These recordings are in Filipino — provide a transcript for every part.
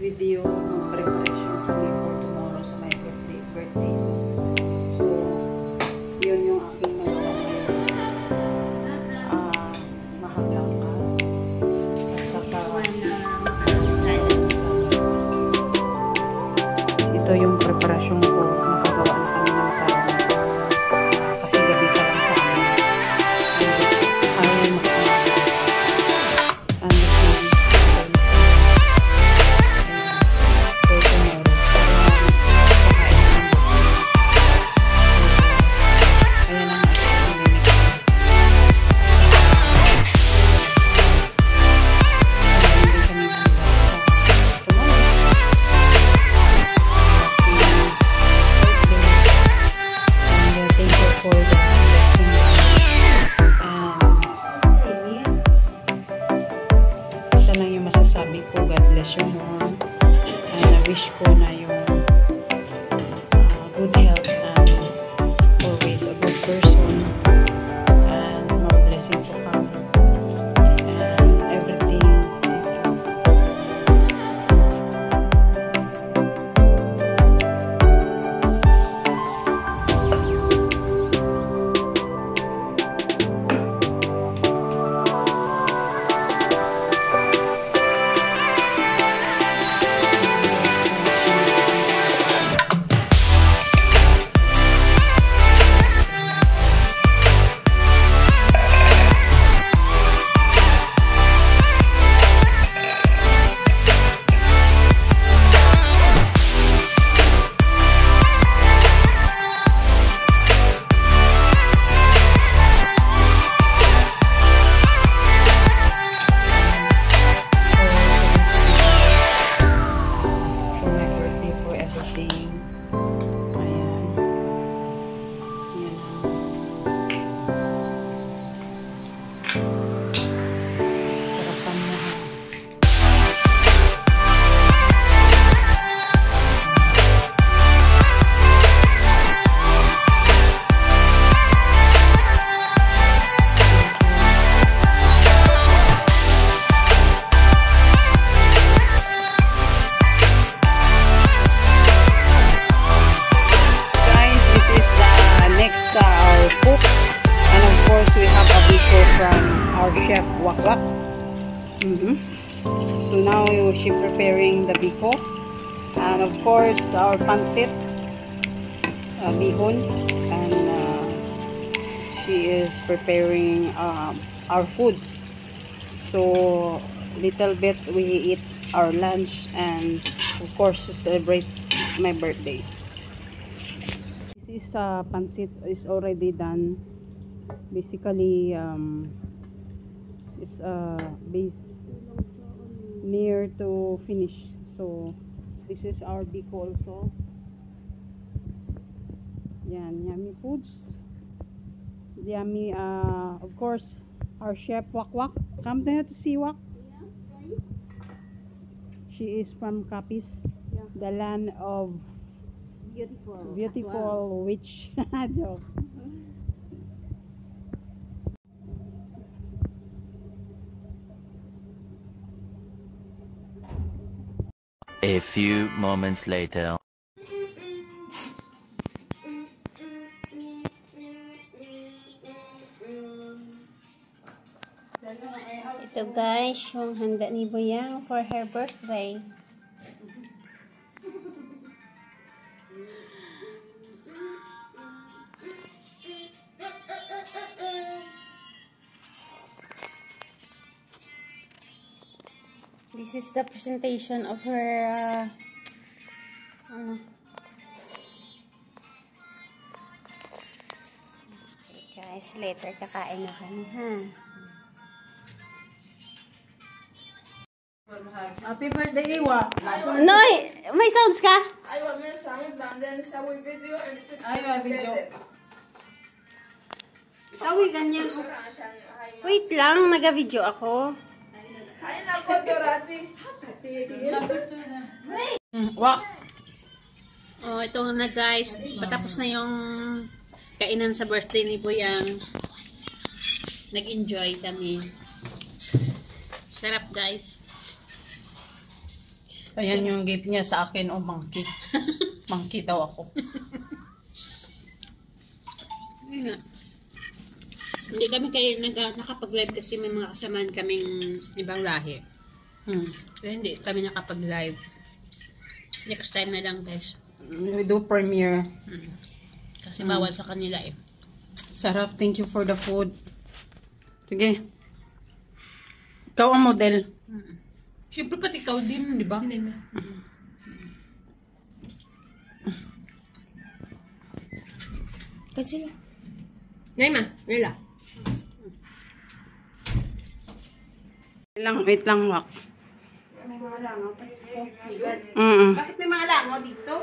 with you ng preparation kami for tomorrow sa my birthday. So, yun yung aking nagawa ngayon. Mahaglang ka. At saka, ito yung preparasyon ko. Nakagawa na kami ng parang kasi gabi pa lang sa amin. Sabi ko, God bless you more. And I wish ko na yung good health and always a good person and more blessing to come and everything. Our chef Wakwak. So now she preparing the biko, and of course our pancit bihon, and she is preparing our food. So little bit we eat our lunch, and of course to celebrate my birthday. This is pancit is already done. Basically it's base near to finish. So this is our biko also. Yan, yummy foods, yummy. Of course our chef Wakwak. Come there to see Wak. She is from Capiz, the land of beautiful witch. Joke. A few moments later. Ito guys, yung handa ni Boyang for her birthday. This is the presentation of her okay guys, later kakain na kami ha. Happy birthday, Iwa! Noy! May sounds ka? ايوه ماشي هعمل بعدين نسوي فيديو أيوة فيديو. Sawi ganyan. عشان هاي Wait lang, naga-video ako. هاي ناخذ دوراتي Wak! Oh, ito na guys. Patapos na yung kainan sa birthday ni Boyang. Nag-enjoy kami. Sarap guys. Ayan yung gift niya sa akin, o monkey. Monkey daw ako. Ayun nga. Hindi kami kayo nakapag-live kasi may mga kasamaan kaming ibang lahi. Kaya hindi kami nakapag-live. Next time na lang, guys. We do premiere. Kasi bawal sa kanila eh. Sarap. Thank you for the food. Sige. Ikaw ang model. Siyempre pati ikaw din, di ba? Kasi Naima, Mila. Wait lang, wak. May mga langaw, Bakit may mga langaw dito?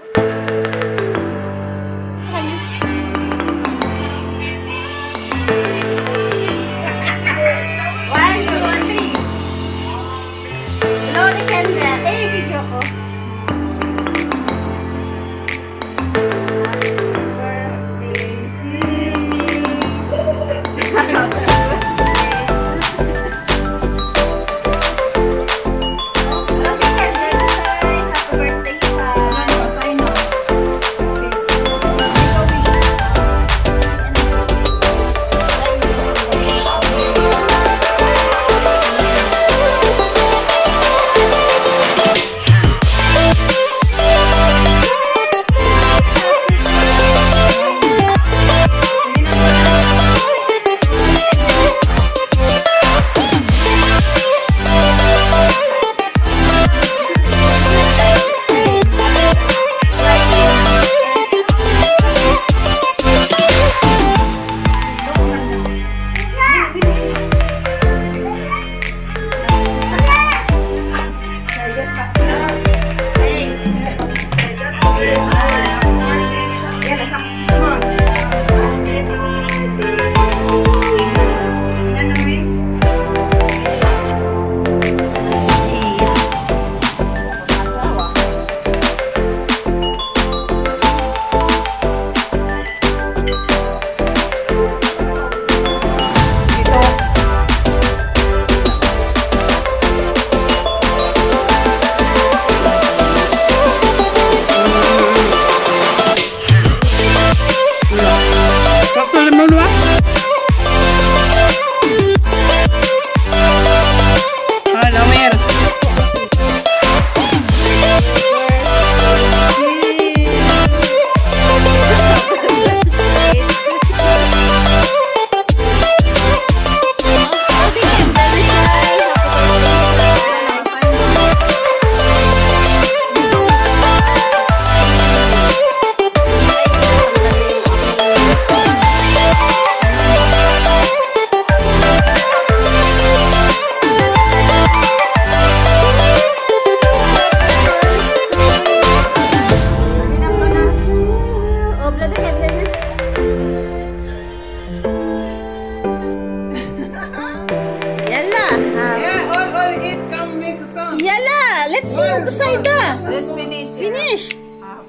Let's sing to Saida. Let's finish. Finish.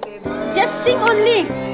Okay. Just sing only.